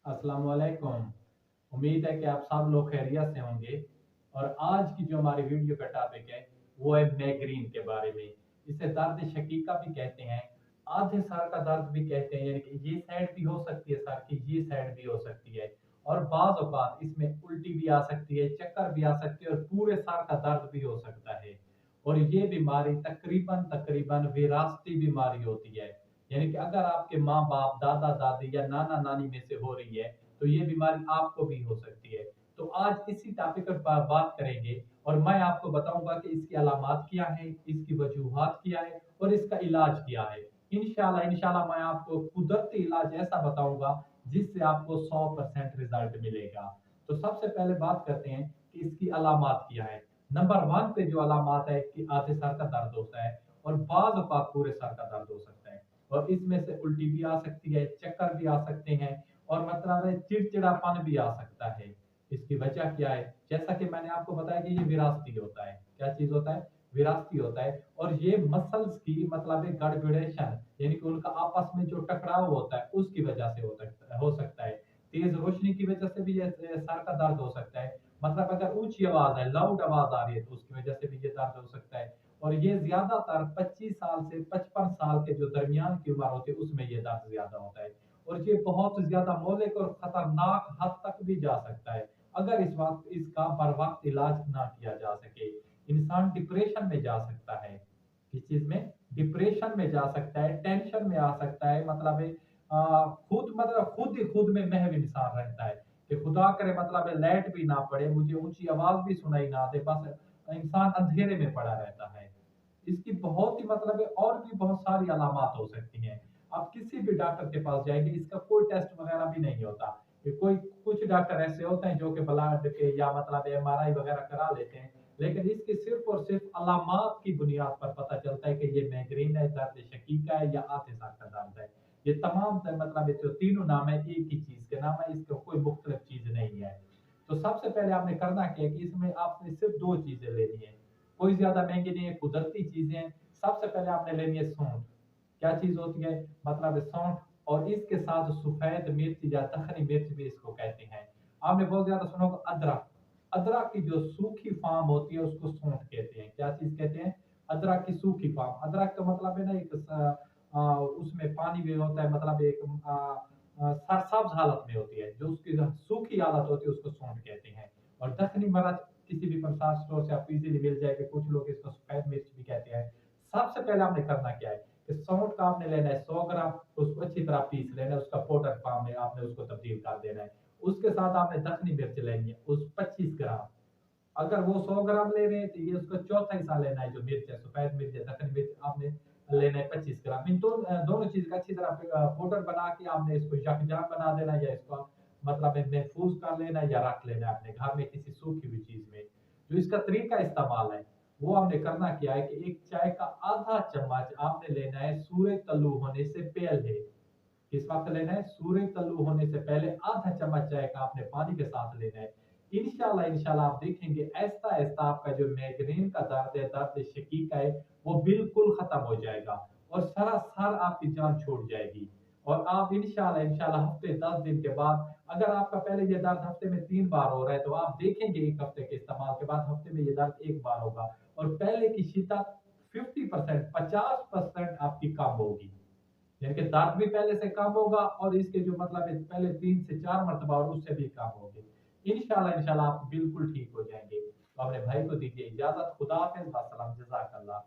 अस्सलाम वालेकुम। उम्मीद है कि आप सब लोग खैरियत से होंगे। और आज की जो हमारी वीडियो का टॉपिक है वो है माइग्रेन के बारे में। इसे दर्द शकीका भी कहते हैं, आधे सर का दर्द भी कहते हैं, यानी कि ये साइड भी हो सकती है सर की, ये साइड भी हो सकती है। और बाज़ औक़ात इसमें उल्टी भी आ सकती है, चक्कर भी आ सकती है और पूरे सर का दर्द भी हो सकता है। और ये बीमारी तकरीबन तकरीबन विरासती बीमारी होती है, यानी कि अगर आपके माँ बाप, दादा दादी या नाना नानी में से हो रही है तो ये बीमारी आपको भी हो सकती है। तो आज इसी टॉपिक पर बात करेंगे और मैं आपको बताऊंगा कि इसकी अलामात क्या है, इसकी वजूहात क्या है और इसका इलाज क्या है। इंशाल्लाह इंशाल्लाह मैं आपको कुदरती इलाज ऐसा बताऊंगा जिससे आपको 100% रिजल्ट मिलेगा। तो सबसे पहले बात करते हैं कि इसकी अलामात क्या है। नंबर वन पे जो अलामात है कि आधे सर का दर्द होता है और बाज़ औक़ात पूरे सर का दर्द हो सकता है। और इसमें से उल्टी भी आ सकती है, चक्कर भी आ सकते हैं और मतलब है चिड़चिड़ापन भी आ सकता है। इसकी वजह क्या है? जैसा कि मैंने आपको बताया कि ये विरासती होता है। क्या चीज़ होता है? विरासती होता है। और ये मसल्स की मतलब एक गड़बड़ेशन, यानी कि उनका आपस में जो टकराव होता है उसकी वजह से हो सकता है। तेज रोशनी की वजह से भी ये सर का दर्द हो सकता है। मतलब अगर ऊंची आवाज है, लाउड आवाज आ रही है तो उसकी वजह से भी ये दर्द हो सकता है। और ये ज्यादातर 25 साल से 55 साल के जो दरमियान की उम्र होती है उसमें ये दर्द ज्यादा होता है। और ये बहुत ज्यादा मौलिक और खतरनाक हद तक भी जा सकता है अगर इस वक्त इसका बर वक्त इलाज ना किया जा सके। इंसान डिप्रेशन में जा सकता है। किस चीज में? डिप्रेशन में जा सकता है, टेंशन में आ सकता है। मतलब है खुद मतलब खुद ही खुद में महव इंसान रहता है कि खुदा करे मतलब है लाइट भी ना पड़े, मुझे ऊंची आवाज भी सुनाई ना दे, बस इंसान अंधेरे में पड़ा रहता है। इसकी बहुत ही मतलब है और भी बहुत सारी अलामत हो सकती हैं। आप किसी भी डॉक्टर के पास जाएंगे, इसका कोई टेस्ट वगैरह भी नहीं होता। कि कोई कुछ डॉक्टर ऐसे होते हैं जो कि ब्लड के या मतलब एमआरआई वगैरह करा लेते हैं, लेकिन इसकी सिर्फ और सिर्फ अलामत की बुनियाद पर पता चलता है कि ये माइग्रेन है, दर्द शकीका है या आधे सर का दर्द है। ये तमाम मतलब ये जो तीनों नाम है एक ही चीज के नाम है, इसका कोई मुख्तलिफ चीज नहीं है। तो सबसे पहले आपने करना क्या है कि इसमें आपने सिर्फ दो चीजें लेनी है, कोई ज्यादा महंगी नहीं है, कुदरती चीजें हैं। सबसे पहले आपने लेनी है सौंठ। क्या चीज होती है? मतलब है सौंठ। और इसके साथ सफेद मिर्च या दखनी मिर्च भी इसको कहते हैं। आपने बहुत ज्यादा सुना होगा अदरक। अदरक की जो सूखी फार्म होती है उसको सौंठ कहते हैं। क्या चीज कहते हैं? अदरक की सूखी फार्म। अदरक का मतलब है ना एक उसमें पानी भी होता है, मतलब एक सरसब्ज हालत में होती है। जो उसकी सूखी हालत होती है उसको सौंठ कहते हैं। और दखनी मिर्च किसी भी प्रसाद स्टोर से आप इजीली मिल जाएगी, कुछ लोग इसको सफेद मिर्च भी कहते हैं। सबसे पहले आपने करना क्या है कि सौंठ का आपने लेना है 100 ग्राम, उसको अच्छी तरह पीस लेना है, उसका पाउडर फॉर्म में आपने उसको तब्दील कर देना है। उसके साथ आपने दखनी मिर्च लेनी है उस 25 ग्राम। अगर वो 100 ग्राम ले रहे हैं तो ये उसका चौथा हिस्सा लेना है। जो मिर्च है, सफेद मिर्च है, दखनी मिर्च, आपने लेना है 25 ग्राम। इन दोनों चीज का अच्छी तरह पाउडर बना के आपने इसको यकजान बना देना है, या इसको मतलब महफूज कर लेना है या रख लेना है अपने घर में किसी सूखी हुई चीज में। जो इसका तरीका इस्तेमाल है वो आपने करना क्या है कि एक चाय का आधा चम्मच आपने लेना है सूरज तल्लू होने से पहले। किस वक्त लेना है? सूरज तल्लू होने से पहले आधा चम्मच चाय का आपने पानी के साथ लेना है। इंशाल्लाह इंशाल्लाह आप देखेंगे ऐसा ऐसा आपका जो माइग्रेन का दर्द है, दर्द शकीका है, वो बिल्कुल खत्म हो जाएगा और सरासर आपकी जान छोड़ जाएगी। और आप इंशाल्लाह इंशाल्लाह हफ्ते 10 दिन के बाद, अगर आपका पहले ये दर्द हफ्ते में 3 बार हो रहा है तो आप देखेंगे एक हफ्ते के इस्तेमाल के बाद हफ्ते में ये दर्द एक बार होगा। और पहले की शिद्दत 50%, 50% आपकी कम होगी। यानी कि दर्द भी पहले से कम होगा और इसके जो मतलब है पहले 3 से 4 मरतबा और उससे भी कम होगी। इंशाल्लाह इंशाल्लाह आप बिल्कुल ठीक हो जाएंगे। तो अपने भाई को दीजिए इजाजत। खुदा हाफिज, सलाम, जजाकल्लाह।